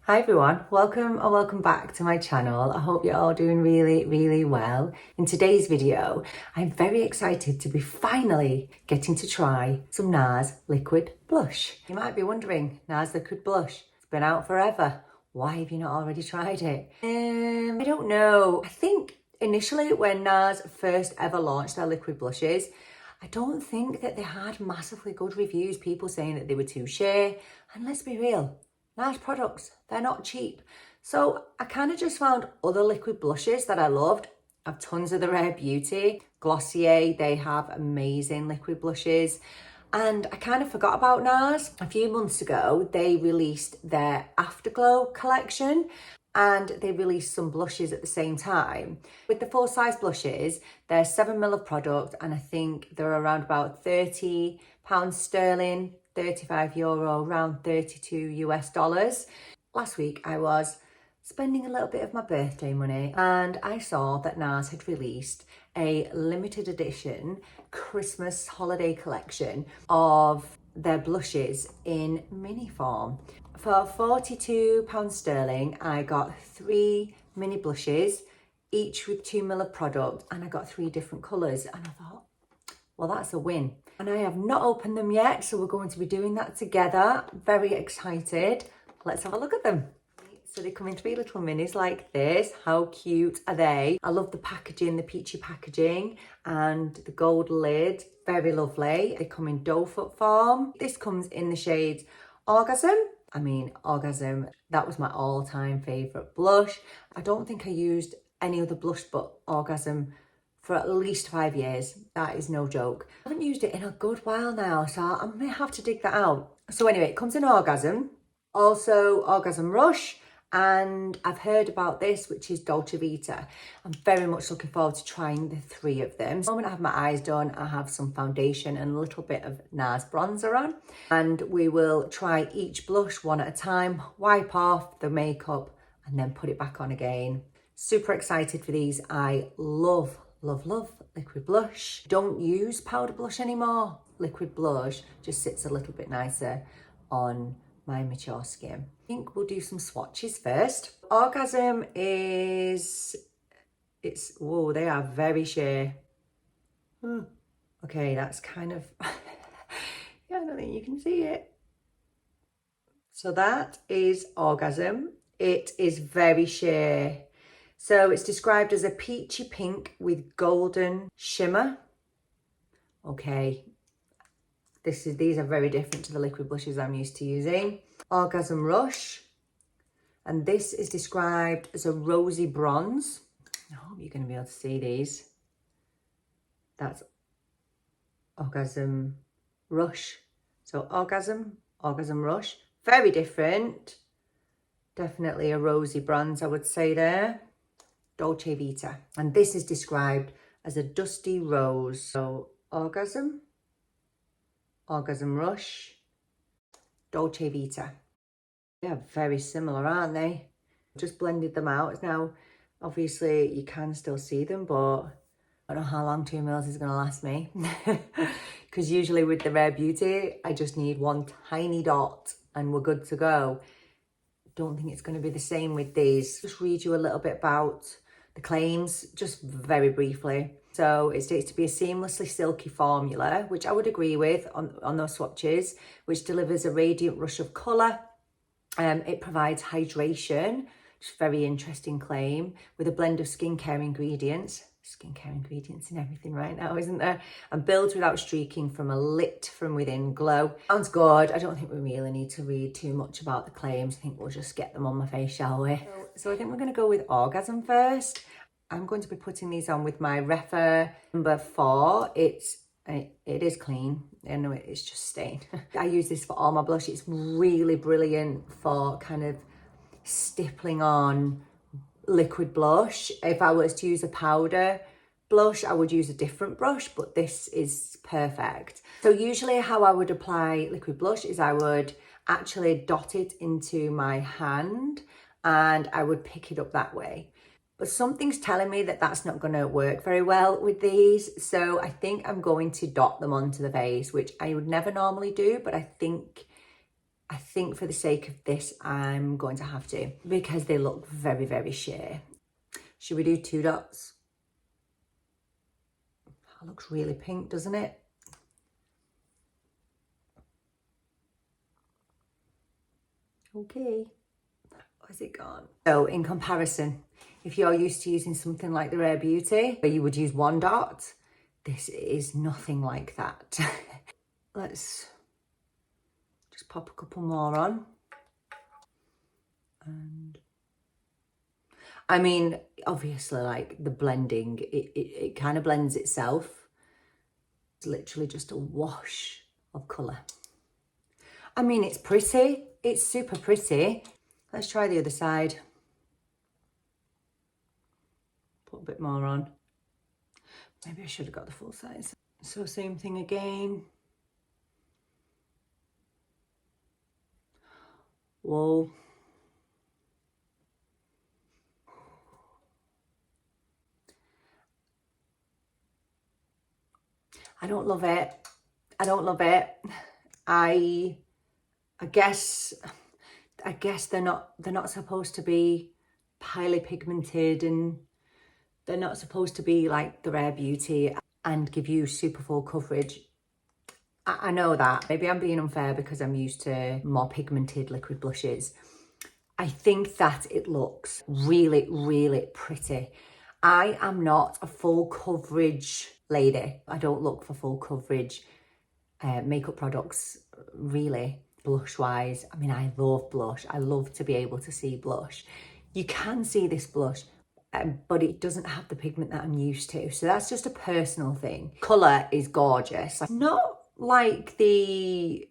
Hi everyone, welcome or welcome back to my channel. I hope you're all doing really well. In today's video, I'm very excited to be finally getting to try some Nars Liquid Blush. You might be wondering, Nars Liquid Blush, it's been out forever. Why have you not already tried it? I don't know. I think initially when Nars first ever launched their liquid blushes, I don't think that they had massively good reviews, people saying that they were too sheer. And let's be real, Nars products, they're not cheap. So I kind of just found other liquid blushes that I loved. I have tons of the Rare Beauty. Glossier, they have amazing liquid blushes. And I kind of forgot about Nars. A few months ago, they released their Afterglow collection and they released some blushes at the same time. With the full size blushes, they're 7ml of product and I think they're around about £30 sterling, €35, around 32 US dollars. Last week I was spending a little bit of my birthday money and I saw that Nars had released a limited edition Christmas holiday collection of their blushes in mini form. For £42 sterling, I got 3 mini blushes, each with 2ml of product, and I got 3 different colours. And I thought, well, that's a win. And I have not opened them yet, so we're going to be doing that together. Very excited. Let's have a look at them. So they come in 3 little minis like this. How cute are they? I love the packaging, the peachy packaging and the gold lid. Very lovely. They come in doe foot form. This comes in the shades Orgasm. I mean, Orgasm, that was my all-time favourite blush. I don't think I used any other blush but Orgasm for at least 5 years. That is no joke. I haven't used it in a good while now, so I may have to dig that out. So anyway, it comes in Orgasm, also Orgasm Rush, and I've heard about this, which is Dolce Vita. I'm very much looking forward to trying the 3 of them. The moment I have my eyes done, I have some foundation and a little bit of Nars bronzer on. And we will try each blush one at a time, wipe off the makeup, and then put it back on again. Super excited for these. I love liquid blush. Don't use powder blush anymore. Liquid blush just sits a little bit nicer on my mature skin. I think we'll do some swatches first. Orgasm whoa, they are very sheer. Okay, that's kind of, yeah, I don't think you can see it. So that is Orgasm. It is very sheer. So it's described as a peachy pink with golden shimmer. Okay, these are very different to the liquid blushes I'm used to using. Orgasm Rush, and this is described as a rosy bronze. I hope you're going to be able to see these. That's Orgasm Rush. So Orgasm Rush, very different. Definitely a rosy bronze, I would say there. Dolce Vita, and this is described as a dusty rose. So Orgasm Rush, Dolce Vita. They're very similar, aren't they? Just blended them out. Now, obviously, you can still see them, but I don't know how long 2ml is going to last me. Because usually with the Rare Beauty, I just need one tiny dot and we're good to go. Don't think it's going to be the same with these. Just read you a little bit about the claims, just very briefly. So it states to be a seamlessly silky formula, which I would agree with on those swatches, which delivers a radiant rush of colour. It provides hydration, which is a very interesting claim, with a blend of skincare ingredients. Skincare ingredients in everything right now, isn't there? And builds without streaking from a lit from within glow. Sounds good. I don't think we really need to read too much about the claims. I think we'll just get them on my face, shall we? So I think we're going to go with Orgasm first. I'm going to be putting these on with my Refer number 4. It is clean. I know it's just stained. I use this for all my blush. It's really brilliant for kind of stippling on liquid blush. If I was to use a powder blush, I would use a different brush, but this is perfect. So usually how I would apply liquid blush is I would actually dot it into my hand and I would pick it up that way. But something's telling me that that's not going to work very well with these. So I think I'm going to dot them onto the face, which I would never normally do, but I think I think for the sake of this, I'm going to have to, because they look very, very sheer. Should we do 2 dots? That looks really pink, doesn't it? Okay. Where's it gone? So in comparison, if you're used to using something like the Rare Beauty, where you would use 1 dot, this is nothing like that. Let's just pop a couple more on. And I mean, obviously, like the blending, it kind of blends itself. It's literally just a wash of colour. I mean, it's pretty. It's super pretty. Let's try the other side. Put a bit more on. Maybe I should have got the full size. So same thing again. Whoa. I don't love it. I don't love it. I guess they're not supposed to be highly pigmented, and they're not supposed to be like the Rare Beauty and give you super full coverage. I know that. Maybe I'm being unfair because I'm used to more pigmented liquid blushes. I think that it looks really, really pretty. I am not a full coverage lady. I don't look for full coverage makeup products, really. Blush wise, I mean, I love blush. I love to be able to see blush. You can see this blush, but it doesn't have the pigment that I'm used to. So that's just a personal thing. Colour is gorgeous. Not like the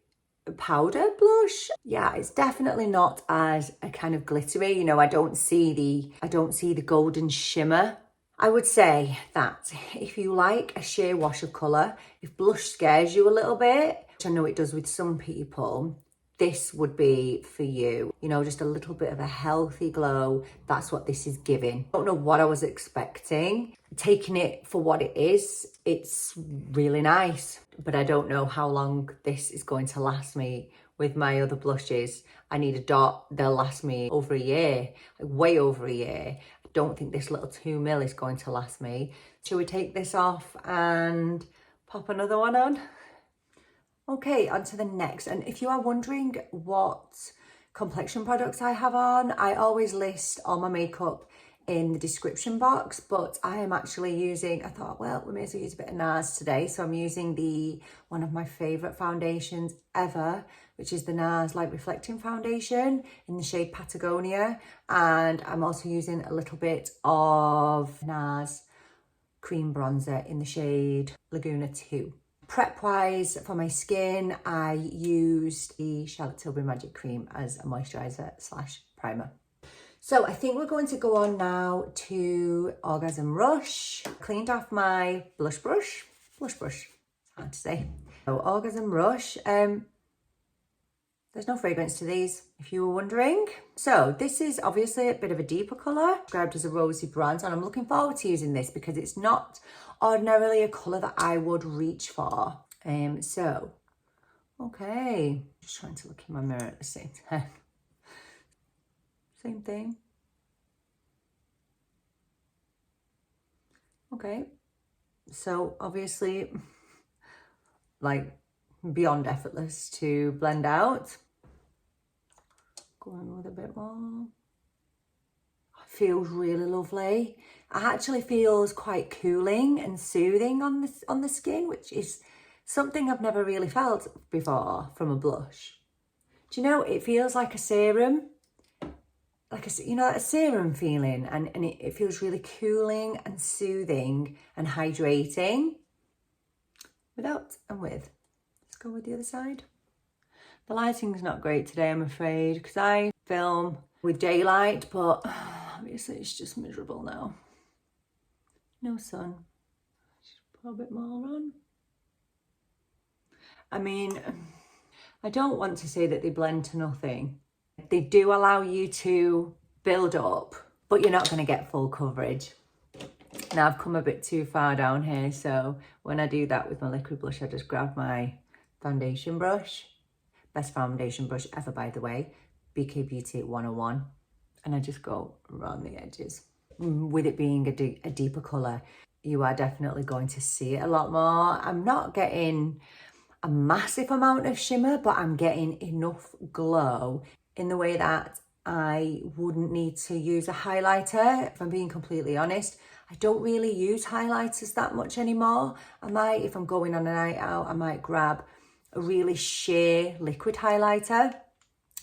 powder blush. Yeah, it's definitely not as a kind of glittery. You know, I don't see the golden shimmer. I would say that if you like a sheer wash of colour, if blush scares you a little bit, which I know it does with some people, this would be for you. You know, just a little bit of a healthy glow. That's what this is giving. I don't know what I was expecting. Taking it for what it is, it's really nice. But I don't know how long this is going to last me with my other blushes. I need a dot. They'll last me over a year, like way over a year. I don't think this little 2ml is going to last me. Shall we take this off and pop another one on? Okay, on to the next. And if you are wondering what complexion products I have on, I always list all my makeup in the description box, but I am actually using, I thought, well, we may as well use a bit of Nars today. So I'm using one of my favorite foundations ever, which is the Nars Light Reflecting Foundation in the shade Patagonia. And I'm also using a little bit of Nars Cream Bronzer in the shade Laguna 2. Prep wise for my skin, I used the Charlotte Tilbury Magic Cream as a moisturiser / primer. So I think we're going to go on now to Orgasm Rush. Cleaned off my blush brush, hard to say. So Orgasm Rush, there's no fragrance to these, if you were wondering. So this is obviously a bit of a deeper colour, described as a rosy bronze, and I'm looking forward to using this because it's not ordinarily a colour that I would reach for. So, okay, just trying to look in my mirror at the same time. Same thing. Okay, so obviously, like beyond effortless to blend out. Going with a bit more. Feels really lovely. It actually feels quite cooling and soothing on the skin, which is something I've never really felt before from a blush. Do you know, it feels like a serum, like a serum feeling, and it feels really cooling and soothing and hydrating. Without and with. Let's go with the other side. The lighting's not great today, I'm afraid, because I film with daylight, but obviously it's just miserable now. No sun. Just put a bit more on. I mean, I don't want to say that they blend to nothing. They do allow you to build up, but you're not going to get full coverage. Now I've come a bit too far down here, so when I do that with my liquid blush, I just grab my foundation brush. Best foundation brush ever, by the way. BK Beauty 101. And I just go around the edges. With it being a deeper colour, you are definitely going to see it a lot more. I'm not getting a massive amount of shimmer, but I'm getting enough glow in the way that I wouldn't need to use a highlighter. If I'm being completely honest, I don't really use highlighters that much anymore. I might, if I'm going on a night out, I might grab a really sheer liquid highlighter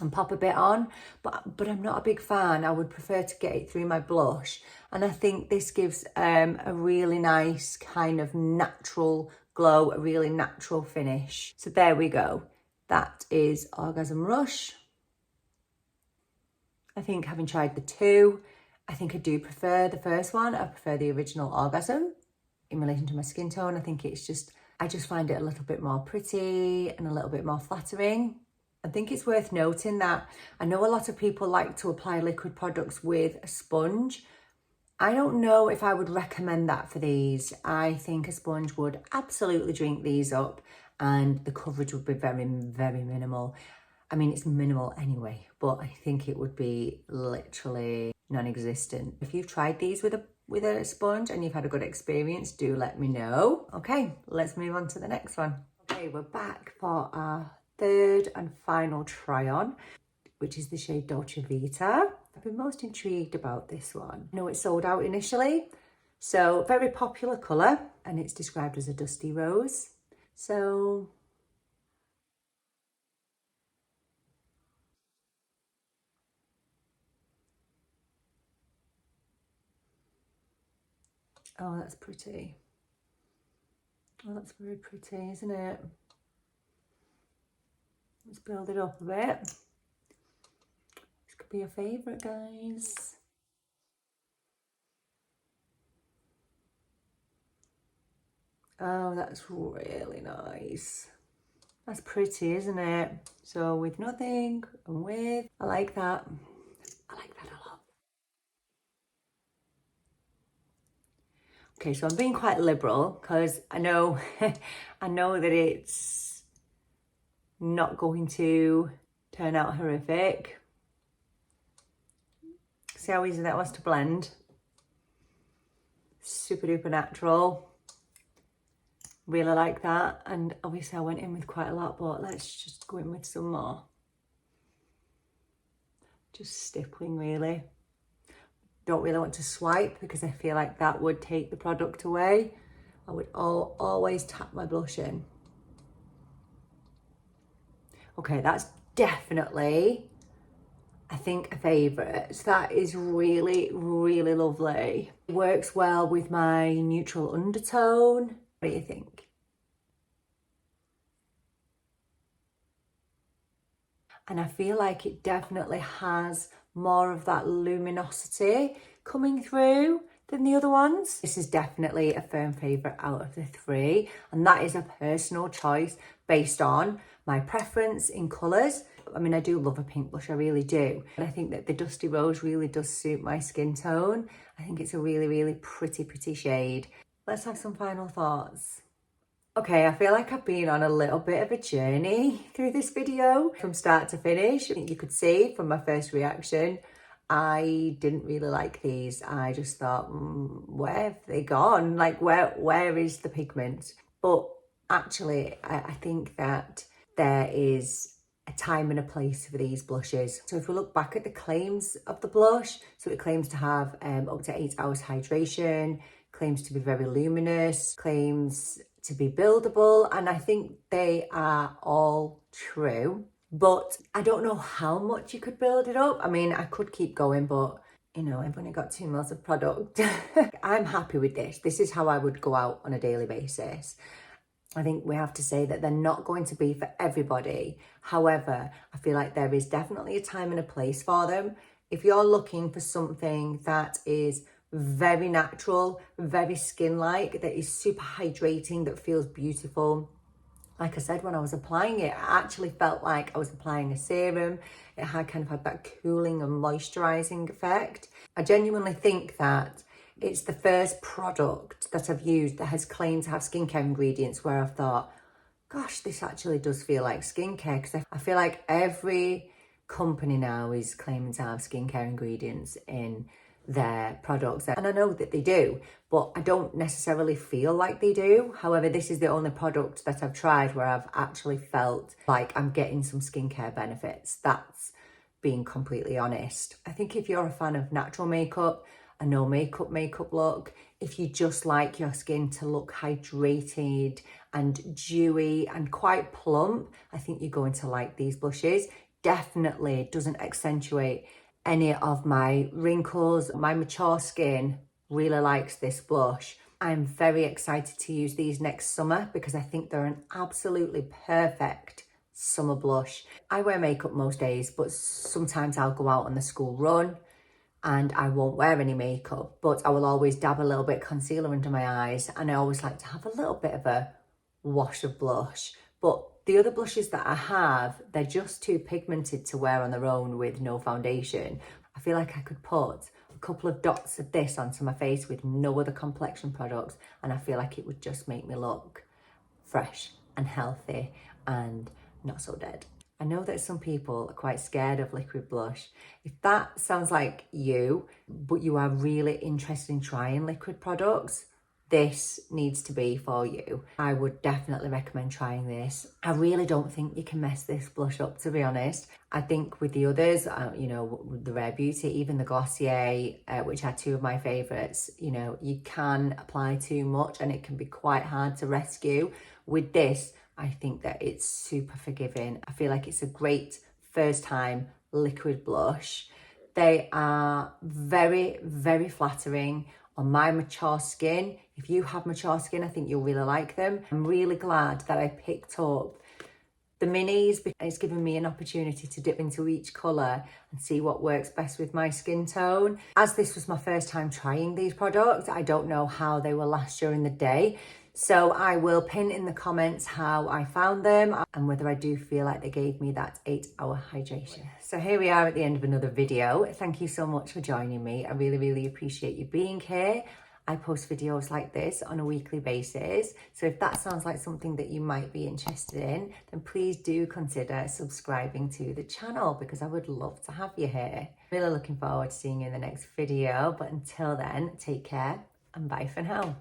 and pop a bit on, but I'm not a big fan. I would prefer to get it through my blush, and I think this gives a really nice kind of natural glow, a really natural finish. So there we go. That is Orgasm Rush. I think having tried the two, I think I do prefer the first one. I prefer the original Orgasm. In relation to my skin tone, I think it's just, I just find it a little bit more pretty and a little bit more flattering. I think it's worth noting that I know a lot of people like to apply liquid products with a sponge. I don't know if I would recommend that for these. I think a sponge would absolutely drink these up and the coverage would be very, very minimal. I mean, it's minimal anyway, but I think it would be literally non-existent. If you've tried these with a sponge and you've had a good experience, do let me know. Okay, let's move on to the next one. Okay, we're back for our third and final try on, which is the shade Dolce Vita. I've been most intrigued about this one. I know it sold out initially, so very popular colour, and it's described as a dusty rose. So oh, that's pretty. Oh, that's very pretty, isn't it? Let's build it up a bit. This could be a favourite, guys. Oh, that's really nice. That's pretty, isn't it? So with nothing and with, I like that. I like that a lot. Okay, so I'm being quite liberal because I know, I know that it's not going to turn out horrific. See how easy that was to blend? Super duper natural. Really like that. And obviously I went in with quite a lot, but let's just go in with some more. Just stippling really. Don't really want to swipe because I feel like that would take the product away. I would always tap my blush in. Okay, that's definitely, I think, a favourite. That is really, really lovely. It works well with my neutral undertone. What do you think? And I feel like it definitely has more of that luminosity coming through than the other ones. This is definitely a firm favourite out of the three, and that is a personal choice based on my preference in colours. I mean, I do love a pink blush, I really do. And I think that the Dusty Rose really does suit my skin tone. I think it's a really, really pretty, pretty shade. Let's have some final thoughts. Okay, I feel like I've been on a little bit of a journey through this video from start to finish. I think you could see from my first reaction, I didn't really like these. I just thought, where have they gone? Like, where is the pigment? But actually, I think that there is a time and a place for these blushes. So if we look back at the claims of the blush, so it claims to have up to 8 hours hydration, claims to be very luminous, claims to be buildable, and I think they are all true. But I don't know how much you could build it up. I mean, I could keep going, but you know, I've only got 2 mils of product. I'm happy with this. This is how I would go out on a daily basis. I think we have to say that they're not going to be for everybody. However, I feel like there is definitely a time and a place for them. If you're looking for something that is very natural, very skin-like, that is super hydrating, that feels beautiful. Like I said, when I was applying it, I actually felt like I was applying a serum. It had kind of had that cooling and moisturizing effect. I genuinely think that it's the first product that I've used that has claimed to have skincare ingredients where I've thought, gosh, this actually does feel like skincare, because I feel like every company now is claiming to have skincare ingredients in their products, and I know that they do, but I don't necessarily feel like they do. However, this is the only product that I've tried where I've actually felt like I'm getting some skincare benefits. That's being completely honest. I think if you're a fan of natural makeup, a no makeup look, if you just like your skin to look hydrated and dewy and quite plump, I think you're going to like these blushes. Definitely doesn't accentuate any of my wrinkles. My mature skin really likes this blush. I'm very excited to use these next summer because I think they're an absolutely perfect summer blush. I wear makeup most days, but sometimes I'll go out on the school run and I won't wear any makeup, but I will always dab a little bit of concealer under my eyes, and I always like to have a little bit of a wash of blush. But the other blushes that I have, they're just too pigmented to wear on their own with no foundation. I feel like I could put a couple of dots of this onto my face with no other complexion products, and I feel like it would just make me look fresh and healthy and not so dead. I know that some people are quite scared of liquid blush. If that sounds like you, but you are really interested in trying liquid products, this needs to be for you. I would definitely recommend trying this. I really don't think you can mess this blush up, to be honest. I think with the others, you know, the Rare Beauty, even the Glossier, which are two of my favorites, you know, you can apply too much and it can be quite hard to rescue. With this, I think that it's super forgiving. I feel like it's a great first time liquid blush. They are very, very flattering on my mature skin. If you have mature skin, I think you'll really like them. I'm really glad that I picked up the minis because it's given me an opportunity to dip into each colour and see what works best with my skin tone. As this was my first time trying these products, I don't know how they will last during the day. So I will pin in the comments how I found them and whether I do feel like they gave me that 8-hour hydration. So here we are at the end of another video. Thank you so much for joining me. I really, really appreciate you being here. I post videos like this on a weekly basis. So if that sounds like something that you might be interested in, then please do consider subscribing to the channel because I would love to have you here. Really looking forward to seeing you in the next video. But until then, take care and bye for now.